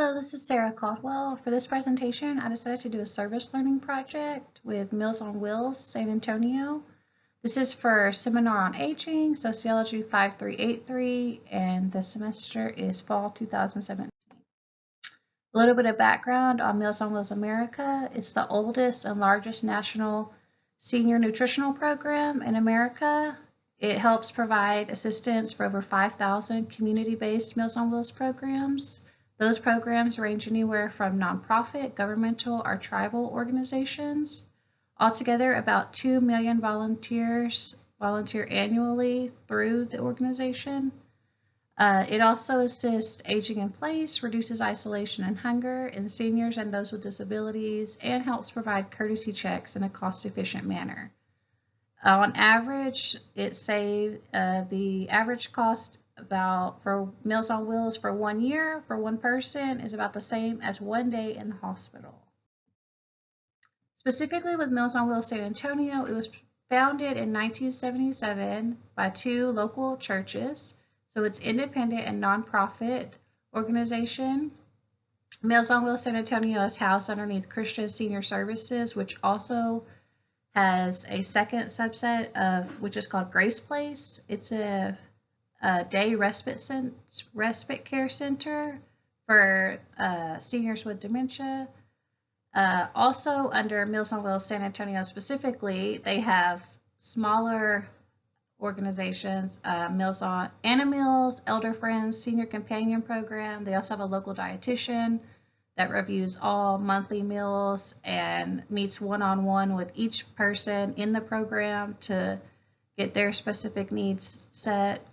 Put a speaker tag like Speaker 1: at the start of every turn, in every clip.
Speaker 1: Hello, this is Sarah Caldwell. For this presentation, I decided to do a service learning project with Meals on Wheels, San Antonio. This is for Seminar on Aging, Sociology 5383, and the semester is fall 2017. A little bit of background on Meals on Wheels America. It's the oldest and largest national senior nutritional program in America. It helps provide assistance for over 5,000 community-based Meals on Wheels programs. Those programs range anywhere from nonprofit, governmental, or tribal organizations. Altogether, about 2 million volunteers volunteer annually through the organization. It also assists aging in place, reduces isolation and hunger in seniors and those with disabilities, and helps provide courtesy checks in a cost-efficient manner. On average, it saved the average cost for Meals on Wheels for 1 year for one person is about the same as 1 day in the hospital. Specifically with Meals on Wheels San Antonio, it was founded in 1977 by 2 local churches, so it's independent and nonprofit organization. Meals on Wheels San Antonio is housed underneath Christian Senior Services, which also has a second subset of which is called Grace Place. It's a day respite care center for seniors with dementia. Also under Meals on Wheels San Antonio specifically, they have smaller organizations, Meals on Meals, Elder Friends, Senior Companion Program. They also have a local dietitian that reviews all monthly meals and meets one-on-one with each person in the program to get their specific needs set.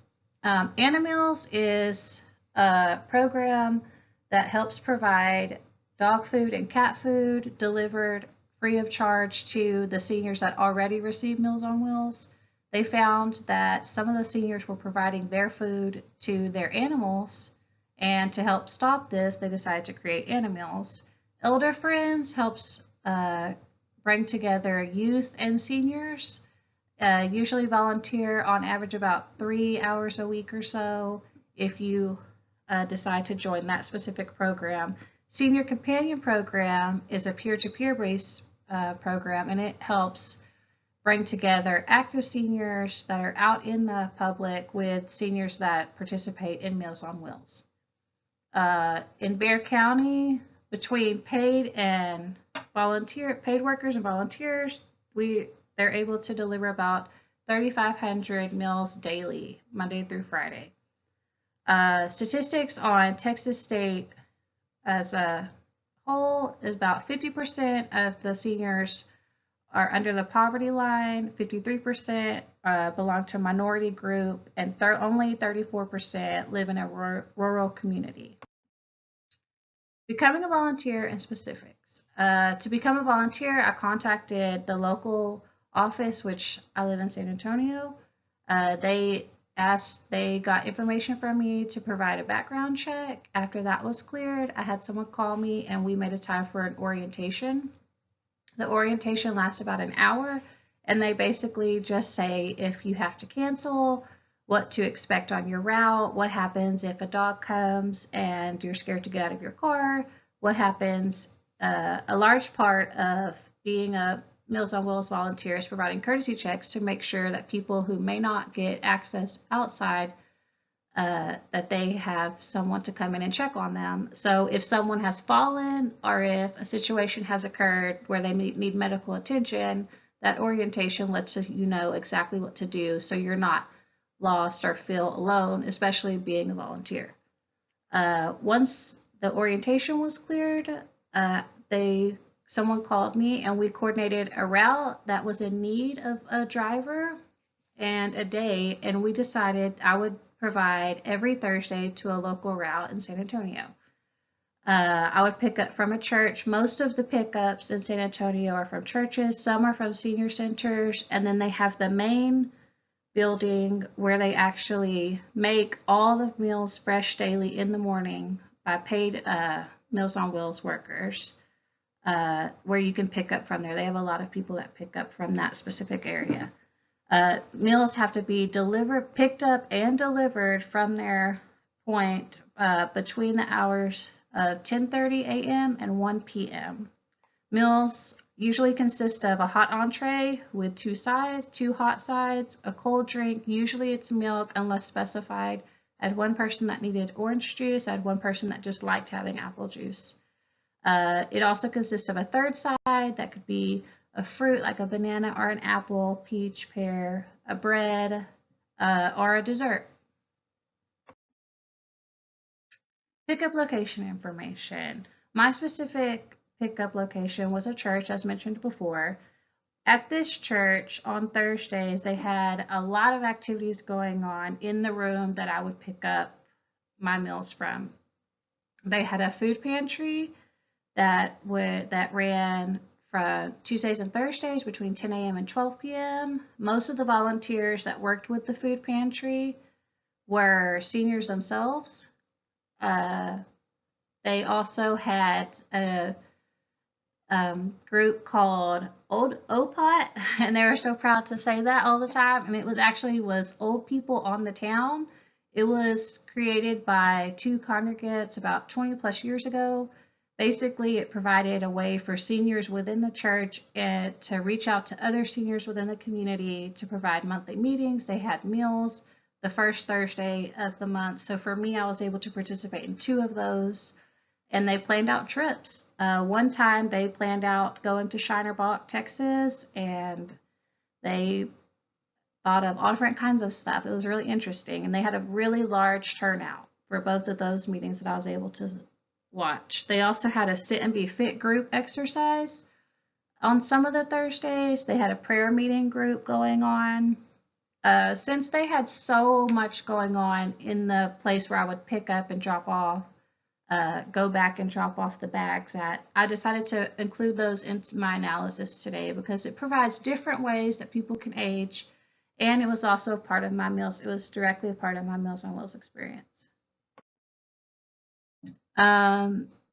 Speaker 1: Meals is a program that helps provide dog food and cat food delivered free of charge to the seniors that already receive Meals on Wheels. They found that some of the seniors were providing their food to their animals, and to help stop this, they decided to create Meals. Elder Friends helps bring together youth and seniors. Usually volunteer on average about 3 hours a week or so if you decide to join that specific program. Senior Companion Program is a peer-to-peer based program, and it helps bring together active seniors that are out in the public with seniors that participate in Meals on Wheels. In Bexar County, between paid workers and volunteers, they're able to deliver about 3,500 meals daily, Monday through Friday. Statistics on Texas State as a whole is about 50% of the seniors are under the poverty line, 53% belong to a minority group, and only 34% live in a rural community. Becoming a volunteer and specifics. To become a volunteer, I contacted the local office, which I live in San Antonio. They got information from me to provide a background check. After that was cleared, I had someone call me and we made a time for an orientation. The orientation lasts about an hour, and they basically just say if you have to cancel, what to expect on your route, what happens if a dog comes and you're scared to get out of your car, what happens. A large part of being a Meals on Wheels volunteer is providing courtesy checks to make sure that people who may not get access outside, that they have someone to come in and check on them. So if someone has fallen or if a situation has occurred where they need medical attention, that orientation lets you know exactly what to do so you're not lost or feel alone, especially being a volunteer. Once the orientation was cleared, someone called me and we coordinated a route that was in need of a driver and a day, and we decided I would provide every Thursday to a local route in San Antonio. I would pick up from a church. Most of the pickups in San Antonio are from churches, some are from senior centers, and then they have the main building where they actually make all the meals fresh daily in the morning by paid Meals on Wheels workers, where you can pick up from there. They have a lot of people that pick up from that specific area. Meals have to be picked up and delivered from their point between the hours of 10:30 a.m. and 1 p.m. Meals usually consist of a hot entree with 2 sides, 2 hot sides, a cold drink. Usually it's milk unless specified. I had one person that needed orange juice. I had one person that just liked having apple juice. It also consists of a third side that could be a fruit like a banana or an apple, peach, pear, a bread, or a dessert. Pickup location information. My specific pickup location was a church, as mentioned before. At this church on Thursdays, they had a lot of activities going on in the room that I would pick up my meals from. They had a food pantry that ran from Tuesdays and Thursdays between 10 a.m. and 12 p.m. Most of the volunteers that worked with the food pantry were seniors themselves. They also had a group called Old OPOT, and they were so proud to say that all the time. And it was old people on the town. It was created by 2 congregants about 20 plus years ago. Basically, it provided a way for seniors within the church and to reach out to other seniors within the community to provide monthly meetings. They had meals the first Thursday of the month. So for me, I was able to participate in 2 of those. And they planned out trips. One time they planned out going to Shinerbach, Texas, and they thought of all different kinds of stuff. It was really interesting. And they had a really large turnout for both of those meetings that I was able to watch. They also had a sit and be fit group exercise on some of the Thursdays. They had a prayer meeting group going on. Since they had so much going on in the place where I would pick up and drop off, go back and drop off the bags at, I decided to include those into my analysis today because it provides different ways that people can age, and it was also a part of my meals. It was directly a part of my Meals on Wheels experience.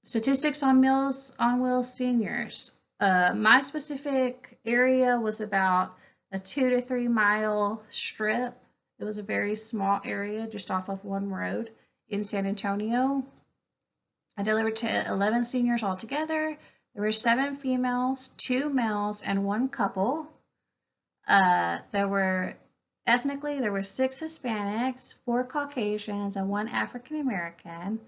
Speaker 1: Statistics on Meals on Wheels seniors. My specific area was about a 2 to 3 mile strip. It was a very small area just off of one road in San Antonio. I delivered to 11 seniors altogether. There were 7 females, 2 males, and 1 couple. There were 6 Hispanics, 4 Caucasians, and 1 African American.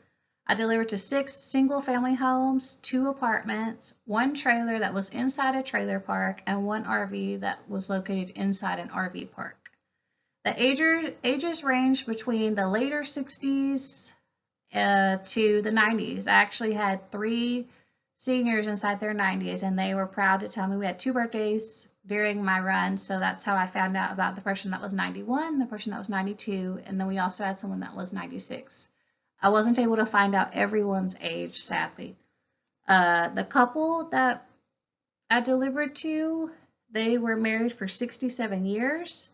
Speaker 1: I delivered to 6 single-family homes, 2 apartments, 1 trailer that was inside a trailer park, and 1 RV that was located inside an RV park. The ages ranged between the later 60s to the 90s. I actually had 3 seniors inside their 90s, and they were proud to tell me we had 2 birthdays during my run, so that's how I found out about the person that was 91, the person that was 92, and then we also had someone that was 96. I wasn't able to find out everyone's age, sadly. The couple that I delivered to, they were married for 67 years.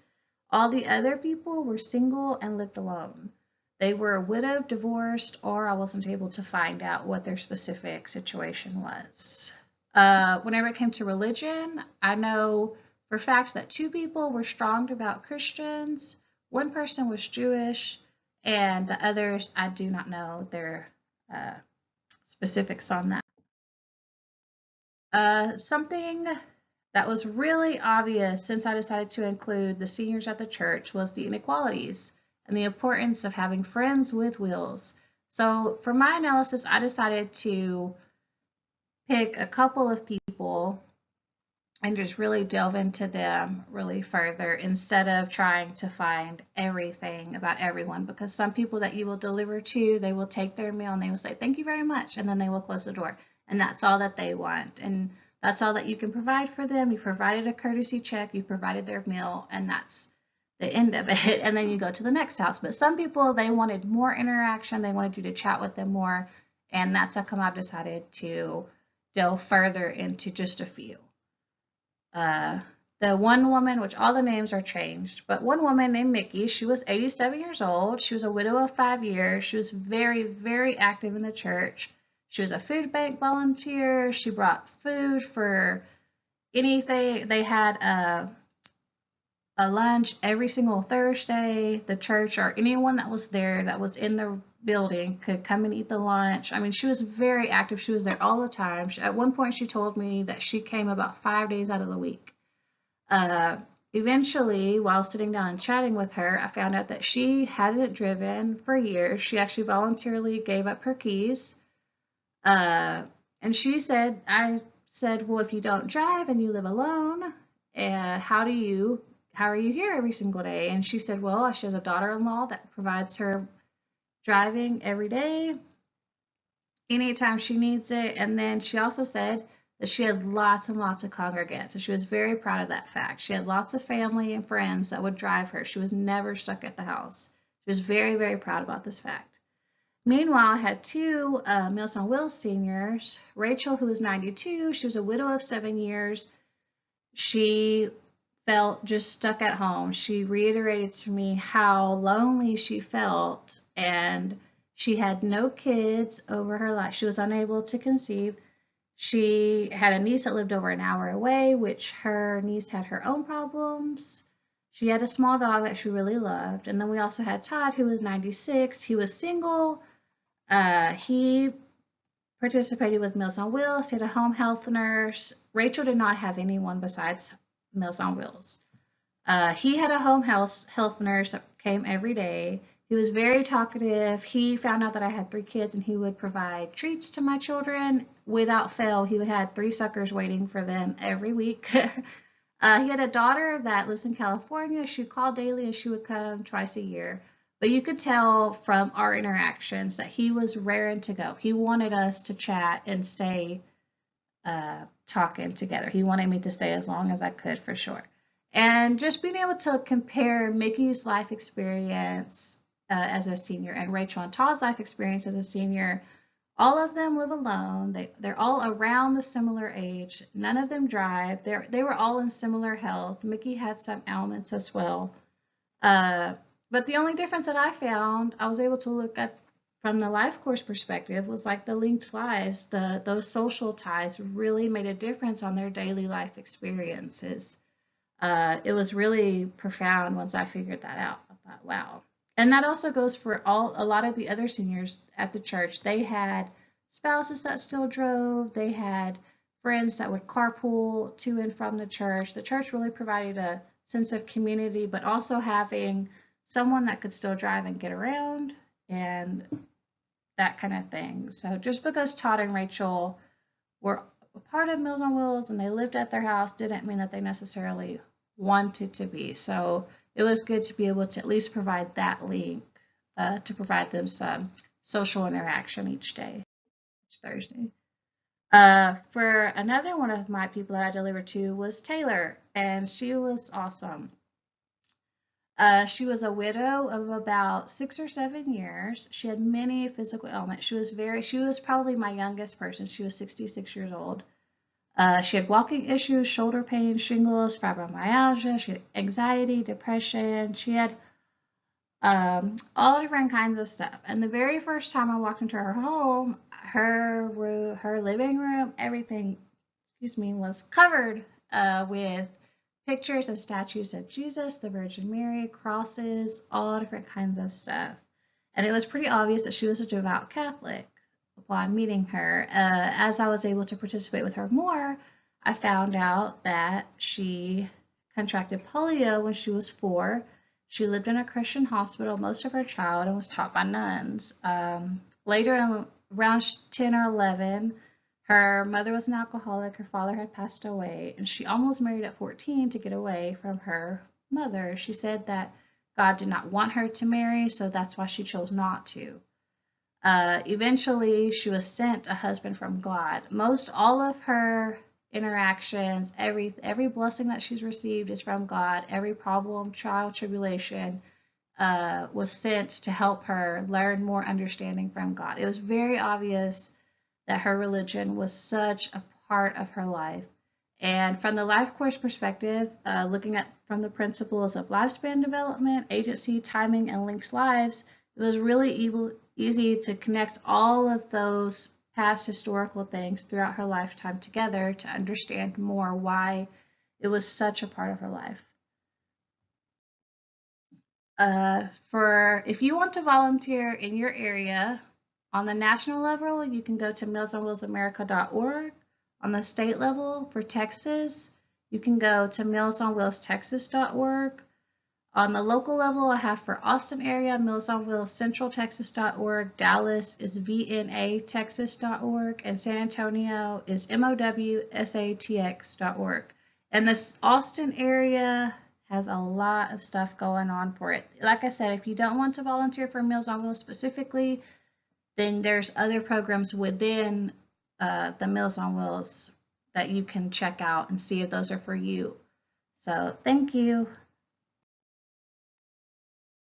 Speaker 1: All the other people were single and lived alone. They were widowed, divorced, or I wasn't able to find out what their specific situation was. Whenever it came to religion, I know for a fact that 2 people were strong devout Christians, 1 person was Jewish, and the others, I do not know their specifics on that. Something that was really obvious since I decided to include the seniors at the church was the inequalities and the importance of having friends with wheels. So for my analysis, I decided to pick a couple of people and just really delve into them really further instead of trying to find everything about everyone, because some people that you will deliver to, they will take their meal and they will say thank you very much, and then they will close the door, and that's all that they want, and that's all that you can provide for them. You've provided a courtesy check, you've provided their meal, and that's the end of it, and then you go to the next house. But some people, they wanted more interaction, they wanted you to chat with them more, and that's how come I've decided to delve further into just a few. The one woman, which all the names are changed, but one woman named Mickey, she was 87 years old. She was a widow of 5 years. She was very, very active in the church. She was a food bank volunteer. She brought food for anything. They had a lunch every single Thursday. The church or anyone that was there that was in the building could come and eat the lunch. I mean, she was very active. She was there all the time. At one point, she told me that she came about 5 days out of the week. Uh, Eventually, while sitting down and chatting with her, I found out that she hadn't driven for years. She actually voluntarily gave up her keys. And she said, I said, well, if you don't drive and you live alone, how are you here every single day? And she said, well, she has a daughter-in-law that provides her driving every day, anytime she needs it. And then she also said that she had lots and lots of congregants. So she was very proud of that fact. She had lots of family and friends that would drive her. She was never stuck at the house. She was very, very proud about this fact. Meanwhile, I had two Meals on Wheels seniors. Rachel, who was 92, she was a widow of 7 years. She felt just stuck at home. She reiterated to me how lonely she felt, and she had no kids over her life. She was unable to conceive. She had a niece that lived over an hour away, which her niece had her own problems. She had a small dog that she really loved. And then we also had Todd, who was 96. He was single. He participated with Meals on Wheels. He had a home health nurse. Rachel did not have anyone besides Meals on Wheels. He had a home health nurse that came every day. He was very talkative. He found out that I had 3 kids, and he would provide treats to my children. Without fail, he would have 3 suckers waiting for them every week. He had a daughter that lives in California. She called daily, and she would come twice a year. But you could tell from our interactions that he was raring to go. He wanted us to chat and stay talking together. He wanted me to stay as long as I could, for sure. And just being able to compare Mickey's life experience as a senior and Rachel and Todd's life experience as a senior, all of them live alone. They're all around the similar age. None of them drive. They were all in similar health. Mickey had some ailments as well. But the only difference that I found, I was able to look at from the life course perspective, was like the linked lives. Those social ties really made a difference on their daily life experiences. It was really profound once I figured that out. I thought, wow. And that also goes for a lot of the other seniors at the church. They had spouses that still drove. They had friends that would carpool to and from the church. The church really provided a sense of community, but also having someone that could still drive and get around and that kind of thing. So just because Todd and Rachel were a part of Meals on Wheels and they lived at their house didn't mean that they necessarily wanted to be. So it was good to be able to at least provide that link to provide them some social interaction each day, each Thursday. For another one of my people that I delivered to was Taylor, and she was awesome. She was a widow of about 6 or 7 years. She had many physical ailments. She was probably my youngest person. She was 66 years old. She had walking issues, shoulder pain, shingles, fibromyalgia. She had anxiety, depression. She had all different kinds of stuff. And the very first time I walked into her home, her living room, everything, was covered with pictures and statues of Jesus, the Virgin Mary, crosses, all different kinds of stuff. And it was pretty obvious that she was a devout Catholic upon meeting her. As I was able to participate with her more, I found out that she contracted polio when she was 4. She lived in a Christian hospital most of her childhood and was taught by nuns. Later, around 10 or 11, her mother was an alcoholic, her father had passed away, and she almost married at 14 to get away from her mother. She said that God did not want her to marry, so that's why she chose not to. Eventually, she was sent a husband from God. Most all of her interactions, every blessing that she's received is from God. Every problem, trial, tribulation was sent to help her learn more understanding from God. It was very obvious that her religion was such a part of her life. And from the life course perspective, looking at from the principles of lifespan development, agency, timing, and linked lives, it was really easy to connect all of those past historical things throughout her lifetime together to understand more why it was such a part of her life. If you want to volunteer in your area, on the national level, you can go to mealsonwheelsamerica.org. On the state level, for Texas, you can go to mealsonwheelstexas.org. On the local level, I have for Austin area, mealsonwheelscentraltexas.org. Dallas is vnatexas.org. And San Antonio is mowsatx.org. And this Austin area has a lot of stuff going on for it. Like I said, if you don't want to volunteer for Meals on Wheels specifically, then there's other programs within the Meals on Wheels that you can check out and see if those are for you. So thank you.